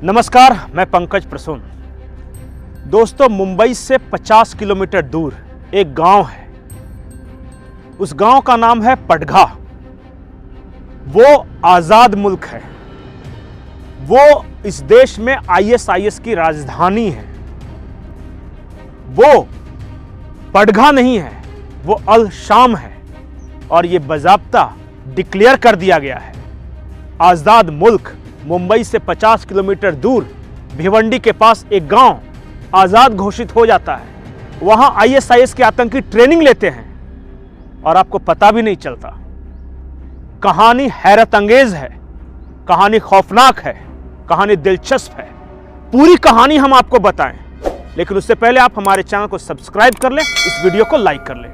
नमस्कार, मैं पंकज प्रसून। दोस्तों, मुंबई से 50 किलोमीटर दूर एक गांव है। उस गांव का नाम है पडघा। वो आजाद मुल्क है। वो इस देश में आईएसआईएस की राजधानी है। वो पडघा नहीं है, वो अल शाम है। और ये बाज़ाब्ता डिक्लेयर कर दिया गया है। आजाद मुल्क मुंबई से 50 किलोमीटर दूर भिवंडी के पास एक गांव आजाद घोषित हो जाता है। वहां आईएसआईएस के आतंकी ट्रेनिंग लेते हैं और आपको पता भी नहीं चलता। कहानी हैरत अंगेज है, कहानी खौफनाक है, कहानी दिलचस्प है। पूरी कहानी हम आपको बताएं, लेकिन उससे पहले आप हमारे चैनल को सब्सक्राइब कर लें, इस वीडियो को लाइक कर लें।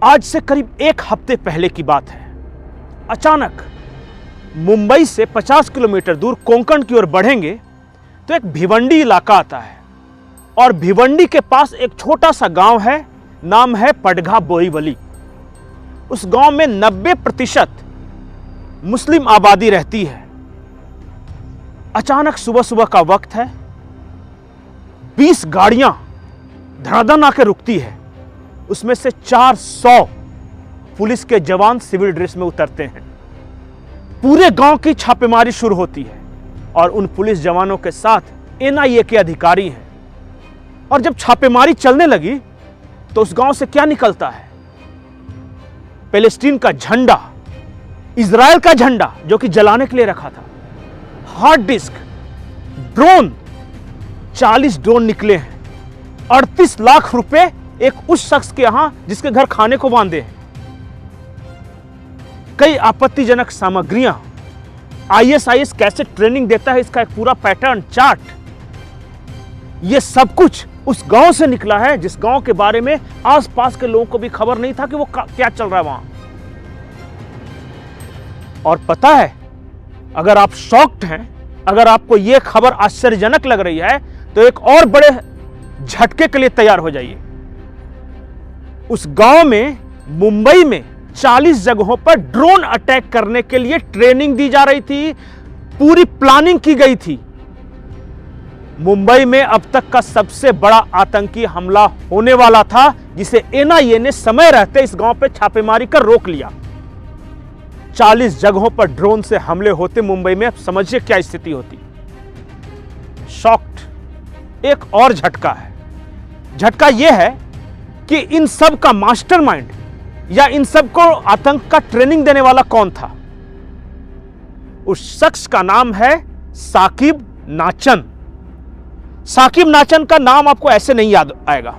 आज से करीब एक हफ्ते पहले की बात है। अचानक मुंबई से 50 किलोमीटर दूर कोंकण की ओर बढ़ेंगे तो एक भिवंडी इलाका आता है। और भिवंडी के पास एक छोटा सा गांव है, नाम है पडघा बोरीवली। उस गांव में 90% मुस्लिम आबादी रहती है। अचानक सुबह सुबह का वक्त है, 20 गाड़ियां धड़ाधड़ आकर रुकती है। उसमें से 400 पुलिस के जवान सिविल ड्रेस में उतरते हैं। पूरे गांव की छापेमारी शुरू होती है और उन पुलिस जवानों के साथ एनआईए के अधिकारी हैं। और जब छापेमारी चलने लगी तो उस गांव से क्या निकलता है? पैलेस्टीन का झंडा, इजराइल का झंडा जो कि जलाने के लिए रखा था, हार्ड डिस्क, ड्रोन, 40 ड्रोन निकले हैं। 38 लाख रुपए एक उस शख्स के यहां जिसके घर खाने को बांधे हैं। कई आपत्तिजनक सामग्रियां, आईएसआईएस कैसे ट्रेनिंग देता है इसका एक पूरा पैटर्न चार्ट, यह सब कुछ उस गांव से निकला है जिस गांव के बारे में आसपास के लोगों को भी खबर नहीं था कि वो क्या चल रहा है वहां। और पता है, अगर आप शॉक्ड हैं, अगर आपको यह खबर आश्चर्यजनक लग रही है, तो एक और बड़े झटके के लिए तैयार हो जाइए। उस गांव में, मुंबई में 40 जगहों पर ड्रोन अटैक करने के लिए ट्रेनिंग दी जा रही थी, पूरी प्लानिंग की गई थी। मुंबई में अब तक का सबसे बड़ा आतंकी हमला होने वाला था, जिसे एनआईए ने समय रहते इस गांव पर छापेमारी कर रोक लिया। 40 जगहों पर ड्रोन से हमले होते मुंबई में। अब समझिए क्या स्थिति होती। शॉक्ड। एक और झटका है। झटका यह है कि इन सब का मास्टरमाइंड या इन सबको आतंक का ट्रेनिंग देने वाला कौन था? उस शख्स का नाम है साकिब नाचन। साकिब नाचन का नाम आपको ऐसे नहीं याद आएगा।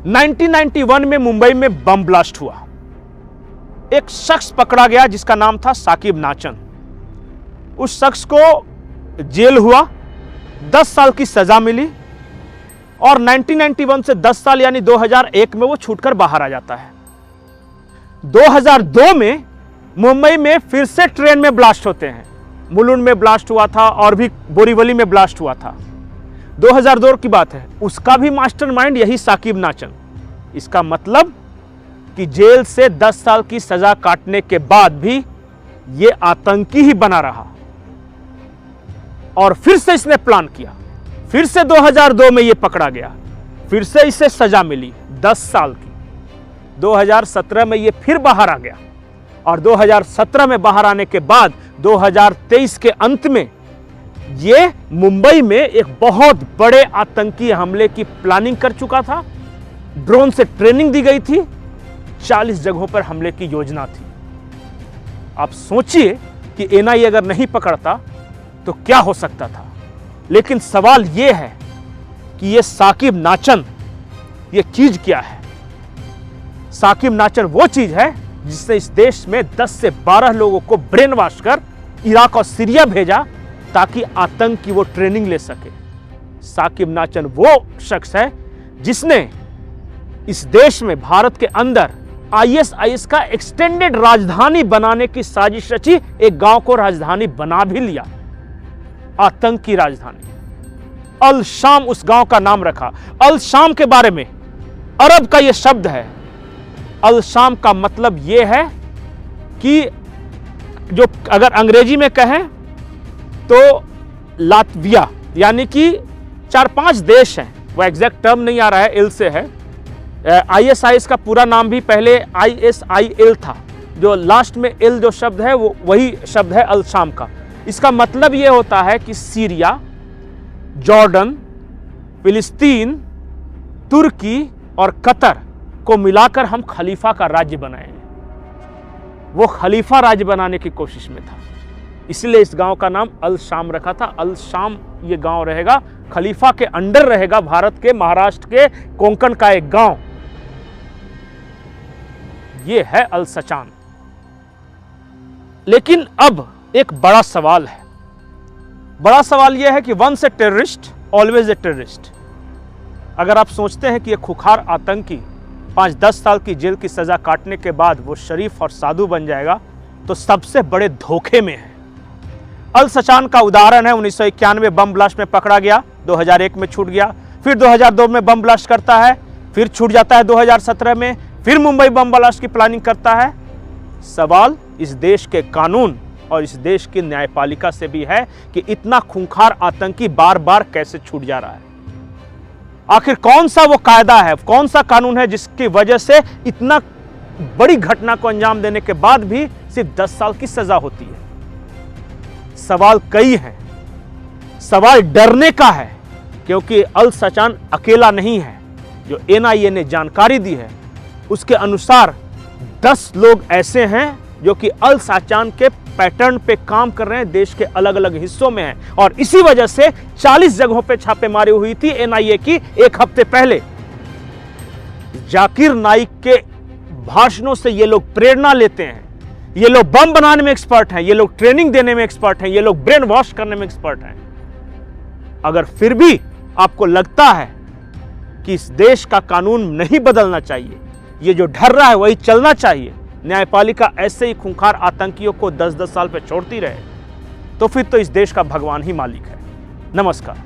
1991 में मुंबई में बम ब्लास्ट हुआ। एक शख्स पकड़ा गया जिसका नाम था साकिब नाचन। उस शख्स को जेल हुआ, 10 साल की सजा मिली और 1991 से 10 साल यानी 2001 में वो छूटकर बाहर आ जाता है। 2002 में मुंबई में फिर से ट्रेन में ब्लास्ट होते हैं। मुलुंड में ब्लास्ट हुआ था और भी बोरीवली में ब्लास्ट हुआ था। 2002 की बात है। उसका भी मास्टरमाइंड यही साकिब नाचन। इसका मतलब कि जेल से 10 साल की सजा काटने के बाद भी ये आतंकी ही बना रहा। और फिर से इसने प्लान किया। फिर से 2002 में ये पकड़ा गया, फिर से इसे सजा मिली 10 साल की। 2017 में ये फिर बाहर आ गया और 2017 में बाहर आने के बाद 2023 के अंत में ये मुंबई में एक बहुत बड़े आतंकी हमले की प्लानिंग कर चुका था। ड्रोन से ट्रेनिंग दी गई थी, 40 जगहों पर हमले की योजना थी। आप सोचिए कि एनआईए अगर नहीं पकड़ता तो क्या हो सकता था। लेकिन सवाल यह है कि यह साकिब नाचन, यह चीज क्या है? साकिब नाचन वो चीज है जिसने इस देश में 10 से 12 लोगों को ब्रेन वॉश कर इराक और सीरिया भेजा ताकि आतंक की वो ट्रेनिंग ले सके। साकिब नाचन वो शख्स है जिसने इस देश में, भारत के अंदर आईएसआईएस का एक्सटेंडेड राजधानी बनाने की साजिश रची। एक गांव को राजधानी बना भी लिया, आतंक की राजधानी। अल शाम उस गांव का नाम रखा। अल शाम के बारे में अरब का यह शब्द है। अल शाम का मतलब यह है कि जो अगर अंग्रेजी में कहें तो लातविया, यानी कि 4-5 देश हैं, वो एग्जैक्ट टर्म नहीं आ रहा है, इल से है। ISIS का पूरा नाम भी पहले ISIL था, जो लास्ट में इल जो शब्द है वो वही शब्द है अल शाम का। इसका मतलब ये होता है कि सीरिया, जॉर्डन, फिलिस्तीन, तुर्की और कतर को मिलाकर हम खलीफा का राज्य बनाएंगे। वो खलीफा राज्य बनाने की कोशिश में था, इसलिए इस गांव का नाम अल शाम रखा था। अल शाम ये गांव रहेगा, खलीफा के अंडर रहेगा, भारत के महाराष्ट्र के कोंकण का एक गांव। ये है अल सचान। लेकिन अब एक बड़ा सवाल है। बड़ा सवाल यह है कि once a terrorist always a terrorist. अगर आप सोचते हैं कि यह खुखार आतंकी 5-10 साल की जेल की सजा काटने के बाद वो शरीफ और साधु बन जाएगा, तो सबसे बड़े धोखे में है। अल सचान का उदाहरण है 1991 बम ब्लास्ट में पकड़ा गया, 2001 में छूट गया, फिर 2002 में बम ब्लास्ट करता है, फिर छूट जाता है 2017 में, फिर मुंबई बम ब्लास्ट की प्लानिंग करता है। सवाल इस देश के कानून और इस देश की न्यायपालिका से भी है कि इतना खूंखार आतंकी बार बार कैसे छूट जा रहा है। आखिर कौन सा वो कायदा है, कौन सा कानून है जिसकी वजह से इतना बड़ी घटना को अंजाम देने के बाद भी सिर्फ 10 साल की सजा होती है। सवाल कई हैं। सवाल डरने का है, क्योंकि अल सचान अकेला नहीं है। जो NIA ने जानकारी दी है उसके अनुसार 10 लोग ऐसे हैं जो कि अल सचान के पैटर्न पे काम कर रहे हैं, देश के अलग अलग हिस्सों में हैं, और इसी वजह से 40 जगहों पे छापेमारी हुई थी NIA की 1 हफ्ते पहले। जाकिर नाइक के भाषणों से ये लोग प्रेरणा लेते हैं। ये लोग बम बनाने में एक्सपर्ट हैं, ये लोग ट्रेनिंग देने में एक्सपर्ट हैं, ये लोग ब्रेन वॉश करने में एक्सपर्ट हैं। अगर फिर भी आपको लगता है कि इस देश का कानून नहीं बदलना चाहिए, ये जो ढर रहा है वही चलना चाहिए, न्यायपालिका ऐसे ही खूंखार आतंकियों को 10-10 साल पे छोड़ती रहे, तो फिर तो इस देश का भगवान ही मालिक है। नमस्कार।